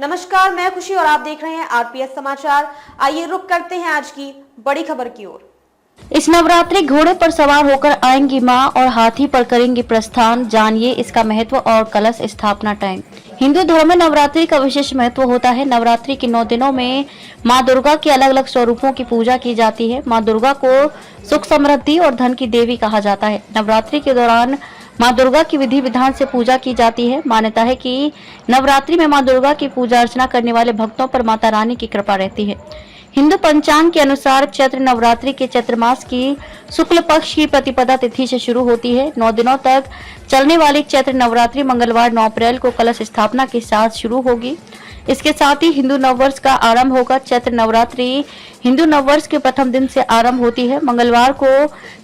नमस्कार, मैं खुशी और आप देख रहे हैं आरपीएस समाचार। आइए रुक करते हैं आज की बड़ी खबर की ओर। इस नवरात्रि घोड़े पर सवार होकर आएंगी मां और हाथी पर करेंगी प्रस्थान। जानिए इसका महत्व और कलश स्थापना टाइम। हिंदू धर्म में नवरात्रि का विशेष महत्व होता है। नवरात्रि के 9 दिनों में मां दुर्गा के अलग अलग स्वरूपों की पूजा की जाती है। मां दुर्गा को सुख समृद्धि और धन की देवी कहा जाता है। नवरात्रि के दौरान मां दुर्गा की विधि विधान से पूजा की जाती है। मान्यता है कि नवरात्रि में मां दुर्गा की पूजा अर्चना करने वाले भक्तों पर माता रानी की कृपा रहती है। हिंदू पंचांग के अनुसार चैत्र नवरात्रि के चैत्र मास की शुक्ल पक्ष की प्रतिपदा तिथि से शुरू होती है। 9 दिनों तक चलने वाली चैत्र नवरात्रि मंगलवार 9 अप्रैल को कलश स्थापना के साथ शुरू होगी। इसके साथ ही हिंदू नववर्ष का आरंभ होगा। चैत्र नवरात्रि हिंदू नववर्ष के प्रथम दिन से आरंभ होती है। मंगलवार को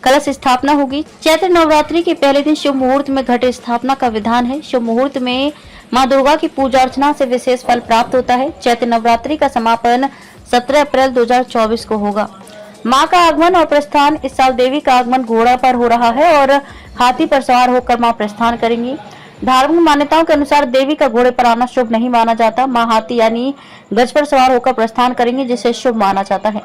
कलश स्थापना होगी। चैत्र नवरात्रि के पहले दिन शुभ मुहूर्त में घट स्थापना का विधान है। शुभ मुहूर्त में मां दुर्गा की पूजा अर्चना से विशेष फल प्राप्त होता है। चैत्र नवरात्रि का समापन 17 अप्रैल 2024 को होगा। मां का आगमन और प्रस्थान। इस साल देवी का आगमन घोड़ा पर हो रहा है और हाथी पर सवार होकर मां प्रस्थान करेंगी। धार्मिक मान्यताओं के अनुसार देवी का घोड़े पर आना शुभ नहीं माना जाता। मां हाथी यानी गज पर सवार होकर प्रस्थान करेंगी, जिसे शुभ माना जाता है।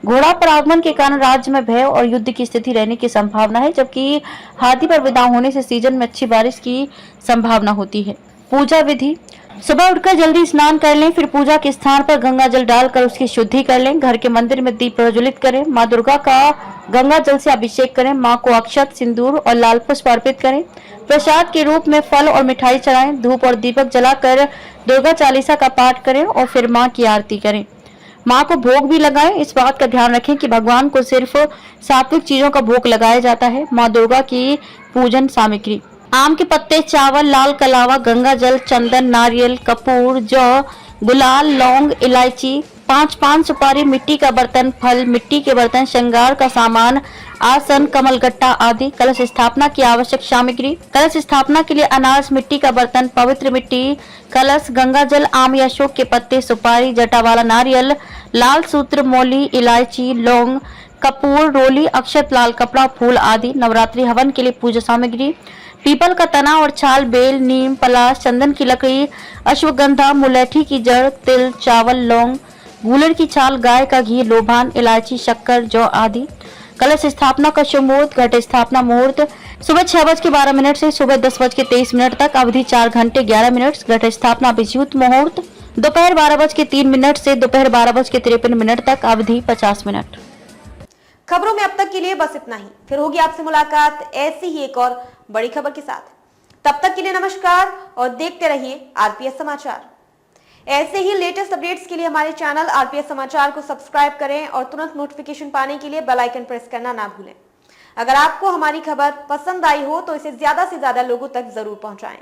घोड़ा पर आगमन के कारण राज्य में भय और युद्ध की स्थिति रहने की संभावना है, जबकि हाथी पर विदा होने से सीजन में अच्छी बारिश की संभावना होती है। पूजा विधि। सुबह उठकर जल्दी स्नान कर लें, फिर पूजा के स्थान पर गंगा जल डालकर उसकी शुद्धि कर लें। घर के मंदिर में दीप प्रज्वलित करें। मां दुर्गा का गंगा जल से अभिषेक करें। मां को अक्षत, सिंदूर और लाल पुष्प अर्पित करें। प्रसाद के रूप में फल और मिठाई चढ़ाएं। धूप और दीपक जलाकर दुर्गा चालीसा का पाठ करें और फिर मां की आरती करें। मां को भोग भी लगाएं। इस बात का ध्यान रखें कि भगवान को सिर्फ सात्विक चीजों का भोग लगाया जाता है। मां दुर्गा की पूजन सामग्री। आम के पत्ते, चावल, लाल कलावा, गंगा जल, चंदन, नारियल, कपूर, जौ, गुलाल, लौंग, इलायची, 5 पान सुपारी, मिट्टी का बर्तन, फल, मिट्टी के बर्तन, श्रृंगार का सामान, आसन, कमलगट्टा आदि। कलश स्थापना की आवश्यक सामग्री। कलश स्थापना के लिए अनाज, मिट्टी का बर्तन, पवित्र मिट्टी, कलश, गंगा जल, आम या अशोक के पत्ते, सुपारी, जटा वाला नारियल, लाल सूत्र, मौली, इलायची, लौंग, कपूर, रोली, अक्षत, लाल कपड़ा, फूल आदि। नवरात्रि हवन के लिए पूजा सामग्री। पीपल का तना और छाल, बेल, नीम, पलाश, चंदन की लकड़ी, अश्वगंधा, मुलैठी की जड़, तिल, चावल, लौंग, गूलर की छाल, गाय का घी, लोबान, इलायची, शक्कर, जौ आदि। कलश स्थापना का शुभ मुहूर्त। घट स्थापना मुहूर्त सुबह 6:12 से सुबह 10:23 तक, अवधि 4 घंटे 11 मिनट। घट स्थापना अभिजित मुहूर्त दोपहर 12:03 से दोपहर 12:53 तक, अवधि 50 मिनट। खबरों में अब तक के लिए बस इतना ही। फिर होगी आपसे मुलाकात ऐसी ही एक और बड़ी खबर के साथ। तब तक के लिए नमस्कार और देखते रहिए आरपीएस समाचार। ऐसे ही लेटेस्ट अपडेट्स के लिए हमारे चैनल आरपीएस समाचार को सब्सक्राइब करें और तुरंत नोटिफिकेशन पाने के लिए बेल आइकन प्रेस करना ना भूलें। अगर आपको हमारी खबर पसंद आई हो तो इसे ज्यादा से ज्यादा लोगों तक जरूर पहुंचाएं।